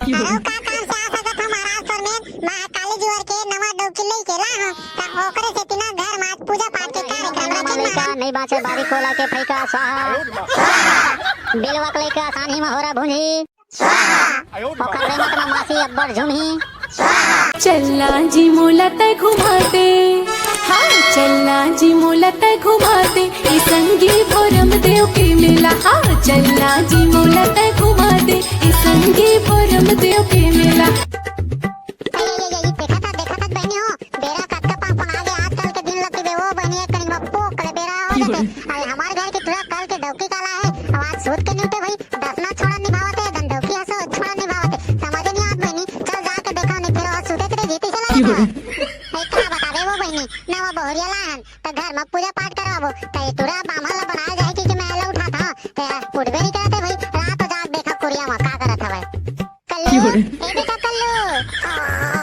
अरे का काम से आ सकत हम महाराष्ट्र में महाकाली जी वर के नवा डोकी लई केला ह त ओकरे से तिना घर में पूजा पाठ के कार्यक्रम रखे लइका नहीं बाचे बारी कोला के फैका स्वाहा बिलवा के लइका सानी में होरा भुंजी स्वाहा ओकर रेमत में मासी अब्बड़ झुमही चलना जी मोला तय घुमाते, हाँ चलना जी मोला तय घुमाते, ई संगी भोरम देव के मेला। हाँ चलना जी मोला तय घुमाते, ई संगी भोरम देव के मेला। देखा था बहनी हो बेरा कक्का पापा आ गए आजकल के दिन लगते वो बहनी एक कहीं बप्पो करे बेरा हो जाते। अरे हमारे घर के तुरा कल के डौकी काला है आवाज सूत के निपटे भाई दसना छोड़ा निभावते दन डौकी हसो छोड़ा निभावते समझ नहीं आत बहनी चल जाके देखा नहीं फिर और सूते तेरे जीते चला गया है का बता दे वो बहनी ना वो बहुरिया लाहन तो घर में पूजा पाठ करावो तो तुरा बामला बनाया जाए कि मैं एला उठा था तो उठबे नहीं करते भाई रात जाग देखा कुरिया में का करत हवे कल्लू ए बेटा कल्लू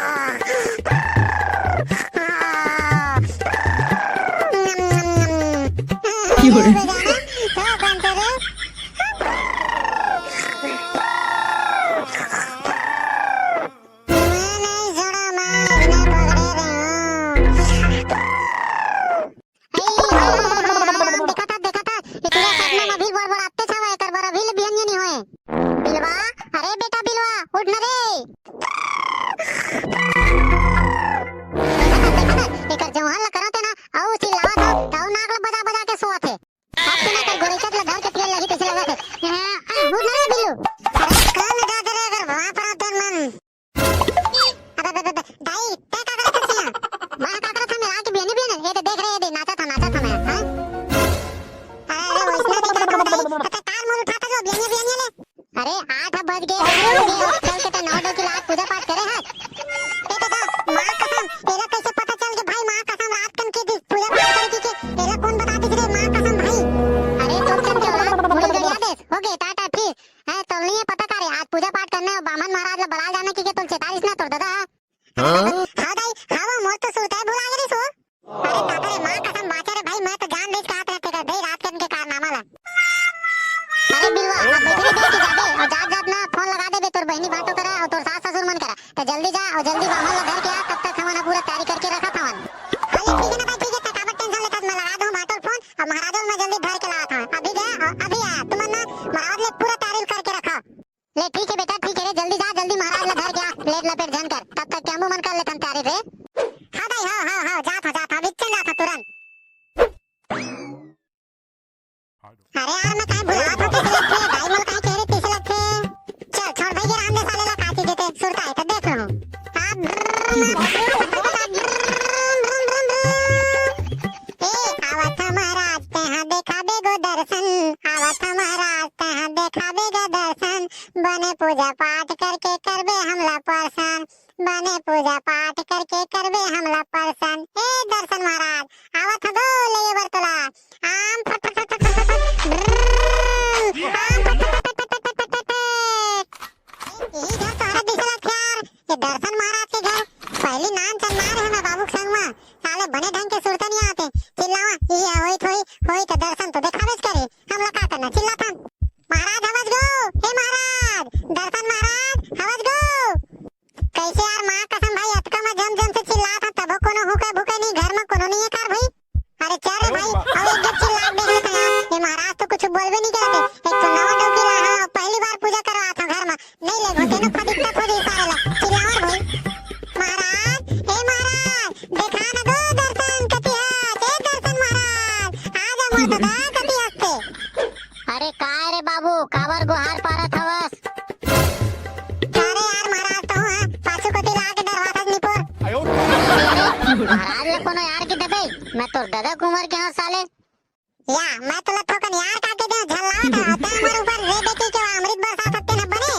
बने पूजा पाठ करके करबे हमला परसन बने पूजा पाठ करके करबे हमला परसन ए दर्शन महाराज आवत हगो ले बरतला आम फट फट फट फट फट आम फट फट फट फट फट फट यही घर तो हर दिसला यार ये दर्शन महाराज के घर पहली नाम चन्नार है ना बाबू संग में साले बने ढंग के सुरता नहीं आते चिल्लावा ये होई तो दर्शन तो दिखावेच करे हमला का करना चिल्लाता महाराज हवस गो हे महाराज दर्शन महाराज हवस गो कैसे यार मां कसम भाई अतका में जम जम से चिल्ला था तब कोनो हुके भूखे नहीं घर में कोनो नहीं है कार भाई अरे चल रे भाई अब एक चिल्ला देख ले ये महाराज तो कुछ बोलबे नहीं करते एक तो नवा डोकी ला हां पहली बार पूजा करवा था घर में नहीं ले घोटे न फदिकता खोदी सारे ला चिल्लावर भाई महाराज हे महाराज देखा ना दो दर्शन कति है हे दर्शन महाराज आ जा मोर दादा कति हस्ते अरे काय रे बाबू काबर गुहार पारत हवस अरे यार महाराज तो है पाछू को दिला के दरवाजा निपोर महाराज ले कोनो यार की दबे मैं तो दादा कुमार के हां साले या मैं तो लथोकन यार का के दे झल्लावा था हमारे ऊपर रे बेटी के अमृत बरसा सकते न बने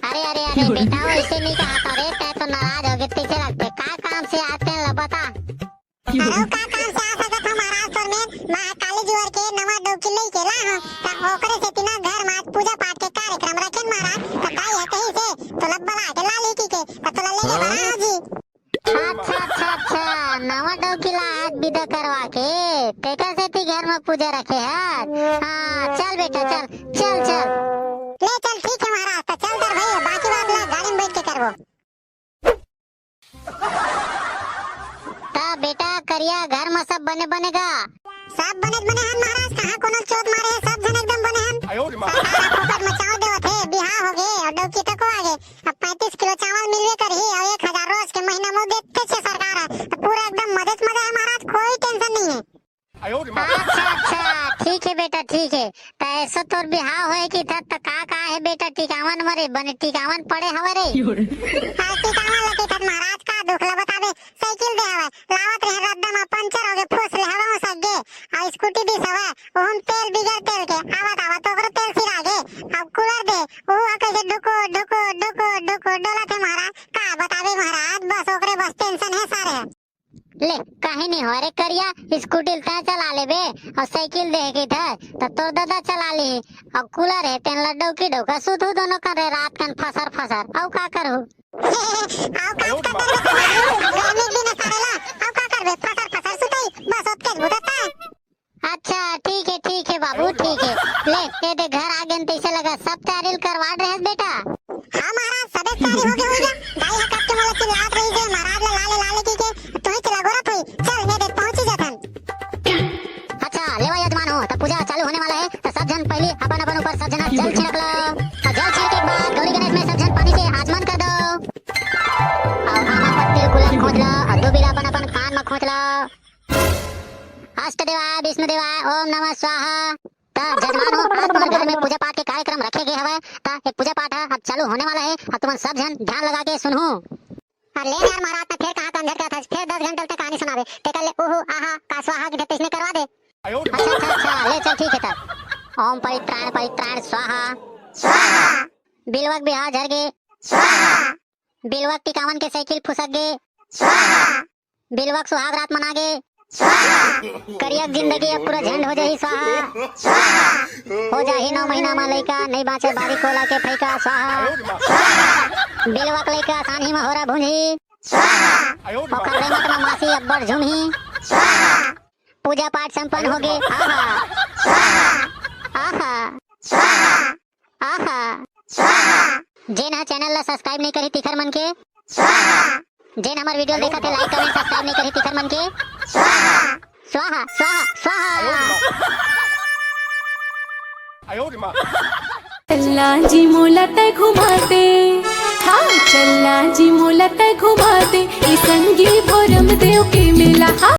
अरे बेटा वो इसे नहीं कहा था रे तै तो नाराज हो गए पीछे रखते का काम से आते हैं बता अरे का काम से आ सकत हम महाराष्ट्र में महाकाली जी वर के नवा डोकी लई केला हां त ओकरे से तिना घर में पूजा पाठ के कार्यक्रम रखेन महाराज त काई है कहीं से तो लब्बला के लाली की के त ले ले बना जी अच्छा नवा डोकी ला हाथ विदा करवा के बेटा से ती घर में पूजा रखे है हां चल बेटा चल ले चल ठीक है महाराज तो चल दर भाई बाकी बात ला गाड़ी में वो। ता बेटा करिया घर में सब बने बनेगा। सब बने बने हैं महाराज, कहाँ कोनो चोट मारे है, सब जन एकदम बने हैं। सरकार फोकट में चावल देवत है, बिहार हो गए और डौकी तक हो आगे। अब 35 किलो चावल मिलवे कर ही और 1000 रोज के महीना मुँह देते छे सरकार है, तो पूरा एकदम मदद है महाराज, कोई टेंशन नहीं है। अच्छा ठीक है बेटा ठीक है। ता ऐसा तोर बिहाव होए की था का है बेटा टिकावन मरे बने टिकावन पड़े हवे रे। टिकावन लगे था महाराज, का दुखला बतावे, साइकिल दे हवे लावत रहे रद्दा में पंचर हो गए, फुस ले हवा में सग गए और स्कूटी भी सवा ओहम तेल बिगर तेल के आवत आवत तो ओकरो तेल सिरा गे। अब कूलर दे वो आके से डुको डुको डुको डुको डोला थे महाराज, का बतावे महाराज, बस ओकरे बस टेंशन है सारे। ले कहीं नहीं हो रे करिया, स्कूटी ता चला ले बे और साइकिल दे के था तो तोर दादा चला ली और कूलर है तेन लड्डू की डोका सुधु दोनों करे रात कन फसर फसर औ का करू। आओ काम कर दे गर्मी दिन सारेला, आओ का करबे फसर फसर सुतई बस ओतके बुझता। अच्छा ठीक है बाबू ठीक है। ले ये दे घर आ गए तैसे लगा सब तैयारी करवा रहे हैं बेटा। हां महाराज सबे तैयारी हो गई होगा, गाय हकत के मोला चिल्लात रही है महाराज लाले लाले की के तू ही चला गोरा थई चल ये दे पहुंची जाथन। अच्छा लेवा यजमान हो तो पूजा चालू होने वाला है तो सब जन पहले अपन अपन ऊपर सब जना जल छिड़क लो और जल छिड़क के बाद गौरी गणेश में सब जन पानी से आचमन कर दो और आना पत्ती गुलाब खोज लो और दो बिला अपन अपन कान में खोज लो। अष्ट देवाय विष्णु देवाय ओम नमः स्वाहा। ता जजमान हो आज तुम्हारे घर में पूजा पाठ के कार्यक्रम रखे गए हवे ता एक पूजा पाठ है अब चालू होने वाला है और तुम सब जन ध्यान लगा के सुनो। अरे ले यार महाराज, फिर कहां कंधर का था, फिर 10 घंटे तक कहानी सुनावे ते कल ओहो आहा का स्वाहा के तेजने करवा दे। अच्छा ले चल ठीक है तब। ओम परित्राण स्वाहा स्वाहा बिलवक बिहार झरगे स्वाहा बिलवक टिकावन के साइकिल फुसक गे स्वाहा बिलवक सुहाग रात मना गे स्वाहा करियक जिंदगी अब पूरा झंड हो जाही स्वाहा। स्वाहा हो जाही 9 महीना में लइका नहीं बाचे बारी कोला के फैका स्वाहा। बिलवक लइका आसानी में होरा भूंजी स्वाहा ओकर रेमत में मासी अब्बड़ झुमही। स्वाहा पूजा पाठ संपन्न हो गे। आहा स्वाहा आहा स्वाहा आहा स्वाहा जेन हा चैनल ला सब्सक्राइब नहीं करी तिखर मन के स्वाहा जेन हमार वीडियो देखा थे लाइक कमेंट सब्सक्राइब नहीं करी तिखर मन के स्वाहा स्वाहा स्वाहा स्वाहा। चल्ला जी मोला तय घुमाते, हाँ चल्ला जी मोला तय घुमाते, ई संगी भोरम देव के मेला। हाँ